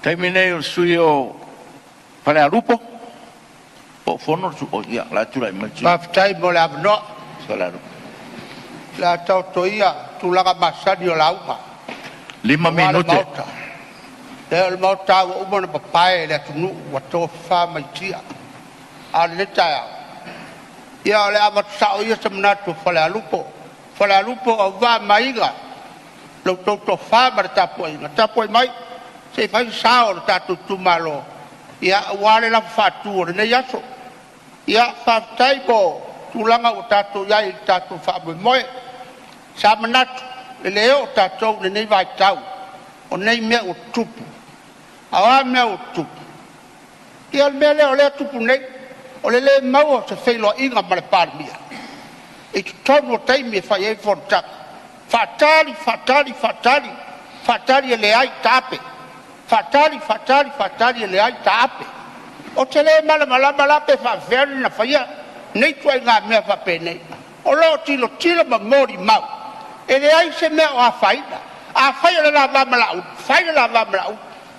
Terminei suyo Falealupo. O fono su o ia la tula mai. Maftai mo la no. Falealupo. La tautoia tulaga masani o laupa. 5 minuti. Le mauta o umana papai le tunu wato fa mai tia. Ale taia. Ia le amatsa o ia semnatu Falealupo. Falealupo o va maiga. Lo to fa martapo ina tapo mai. Se fai sao tatu tumalo. Ia wale la fatu ne yaso. Ia fa taibo tulanga o tatu ia tatu fa moe. Sa manatu le o tatu ne vai tau. O nei me o tupu. Awa me o tupu. Ia mele o le tupu nei. O le mau se feilo inga male parmia. E tono taimi fa e fonta. Fatali le ai tape. Fatali le ai tape. O te le mala pe fa veri na faia. Nei tua inga mea fa pene. O lo tilo ma mori mau. E le ai se mea o a faida. A faia le la vamalau.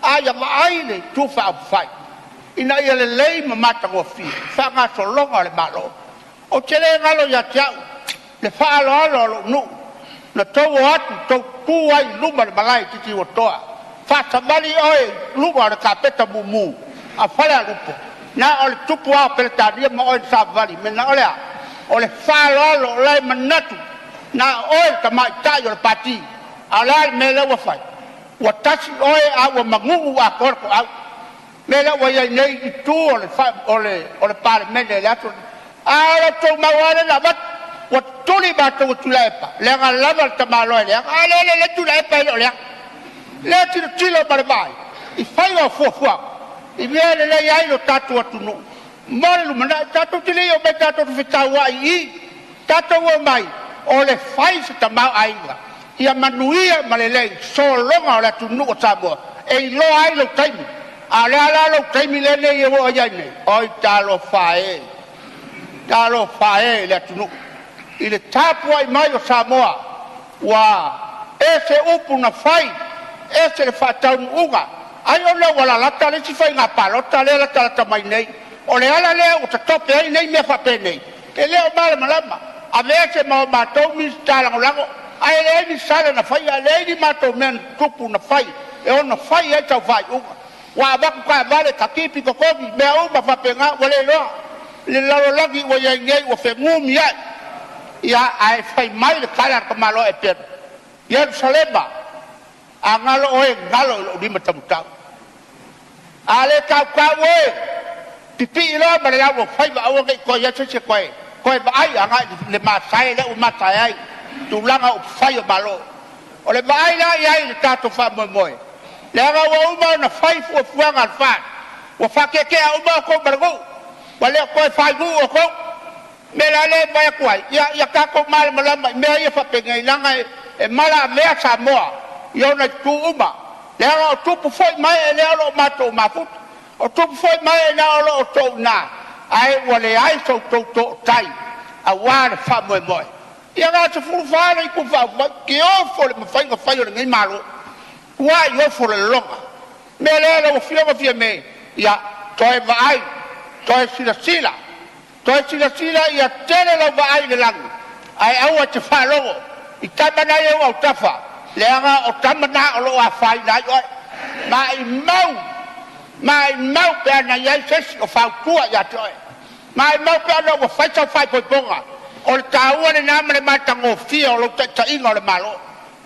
A ia maaile tu fa au fai. Ina ia le lei ma mata o fi. Fa nga so longa le malo. O te le ngalo ya tiau. Le fa alo nu. Na tau atu tau kuai luma le malai titi o toa. Fa samali oi luma le kapeta mumu. A Falealupo. Na ole Tupua peltaria ma oi savali. Mena ole a. Ole fa alo lai manatu. Na oi tamai tai o le pati. Alai me le wafai. Watasi oi a wa mangungu a korko au. Me le wa ia nei i tu ole pare mene le atu. Ala tau mawale la bat. Watuli bato tulepa. Lenga lava tamalo le. Ale le tulepa le. Le tilo barbai. I fai o fofua. I viene le ai lo tatu atunu. Mole lu mana tatu tili o me tatu fitawa i. Tatu o mai. O le fai se tamau aiga. Ia manuia malelei so longa o le tunu o Samoa. E lo ai lo taimi. Ale ala lo taimi le le i o ai nei. Oi talo fae. Talo fae le tunu. I le Tupua i mai o Samoa wa ese upu na fai ese le whataunu unga ai o leo wala lata le si fai ngā palota le lata mai nei o le ala leo o ta tope ai nei mea whape nei e leo male malama a me ese mao mātou mi stalango lango ai le ni sale na fai a le ni mātou mea tupu na fai e ono fai ai tau fai unga wa waku ka vale ka kipi kokovi mea uma whape ngā wale loa le lalo lagi wa iai ngei wa whengumi ai ia ai fai mai le kala ka malo e per Yerusalema a ngalo oe ngalo lo di matamutau ale ka we pipi lo ma le awo fai ba awo ke ko ya se ko ba ai anga le masai le uma tai tu langa o fai o malo o le mai la ia le tato fa mo le aga wa uma na fai fu ngal fa wa fa ke uma ko bargo wale ko fai gu o ko me la le vai kuai ia ka ko mal malama me ia fa pengai langa e mala me Samoa ia na tu uma le o tupu foi mai le o mato mafut o tupu foi mai na o to na ai wale ai to tai a wa fa mo ia ga te fu fa ni ku fa ke o fo le fai ga fai o ngai malo wa yo fo le longa me le o fia me ia toi vai toi sila toi sila ia tele lo ba ai lang ai au te fa logo i tamana ia o tafa le anga o tamana o lo a fai dai oi mai mau pe na ia ses o fa tua ia toi mai mau pe no o fai ponga o le taua le nama le matango fia o lo ta inga le malo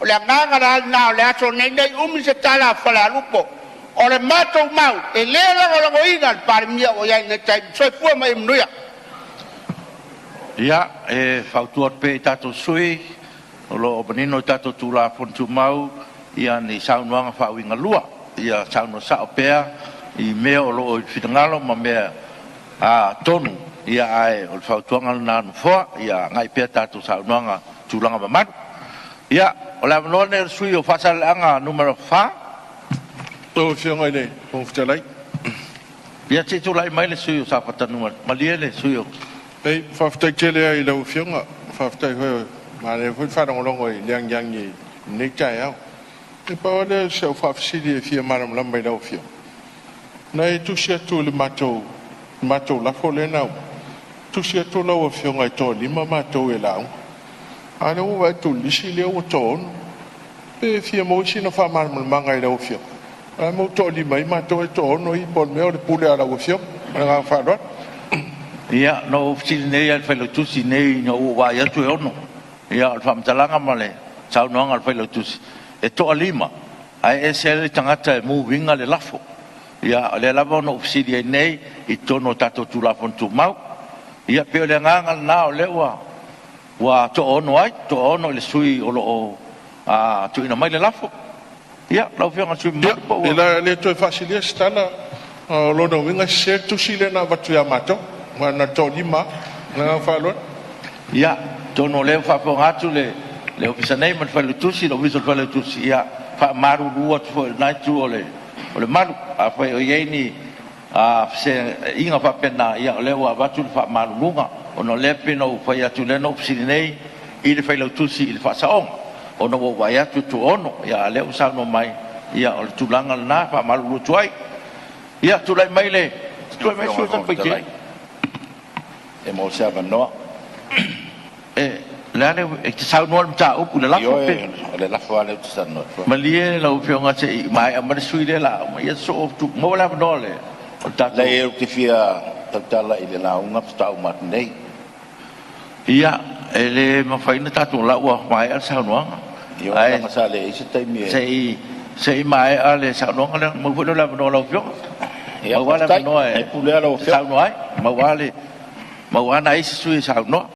o le nganga na le aso nei umi se tala Falealupo o le mato mau e le la o inga par mia o ia ne tai so fu mai mnuia. Ia, e whautua pe tato sui, o lo opanino tato tūla fontu mau, ia ni saunuanga whauinga lua, ia saunu sao pea, i mea o lo o whitangalo, ma mea tonu, ia ai o whautuanga nānu whoa, ia ngai pea tato saunuanga tūlanga mamanu. Ia, o la manone sui o whasaleanga numero 4. Tō whiongai nei, o whitalai. Ia te tūlai mai le sui o sa whatanuma, malia le sui o. Ei, whaftai tele ai lau whionga, whaftai hoi, ma le hui whanongolongo i liang yang i nei tai au. E pa le se fa fsili e fia maram la mai dau fia. Nei tu sia tu le mato la fole na. Tu sia tu la o fia ngai to lima mato e la. Ana o vai tu lisi le o to. Pe fia mo si na fa maram la ngai dau fia. A mo to lima mato e to no I pon me o le pule ala o fia. Nga fa ro. Ia no fsili nei al fai tusi nei no wa ya tu ono. Ia al fam talanga male. Sau no al fai tusi. E to alima. Ai e se le tangata e moving ale lafo. Ia le lava no fsili nei I tono tato tu la fon tu mau. Ia pe le nganga na o le wa to ono ai to ono le sui o lo a tu ina mai le lafo. Ia lau fia nga sui Ia, po. ila le to fasilia stana lo no winga se tu sile na batu ya mato. Ma na to lima nga fa lo. Ia tono le fa po ngatu le ofisa nei man fa le tusi lo viso fa le tusi ia fa maru rua tu na tu ole maru a fa o yeni a se inga fa pena ia le wa batu fa maru lunga ono le peno fa ia tu le no ofisi nei I le fa le tusi il fa saong ono wa ia tu ono ia le usa no mai ia o tu langa na fa maru tu ai ia tu lai mai le tu mai su ta pe e mo se avanoa la le e sa no mta o kula la io pe le la fa le tsano malie la o fionga se mai a mar suile la ia so tu mo la no le o ta la e ti fia tala I le la unga sta o mat nei ia ele ma faina ta tu la wa mai al sa no io la sa le se tai mi sei mai ale sa no le mo fu la no la fionga ia wala no e pule ala o sa no ai ma wale ma wana isi sui sa no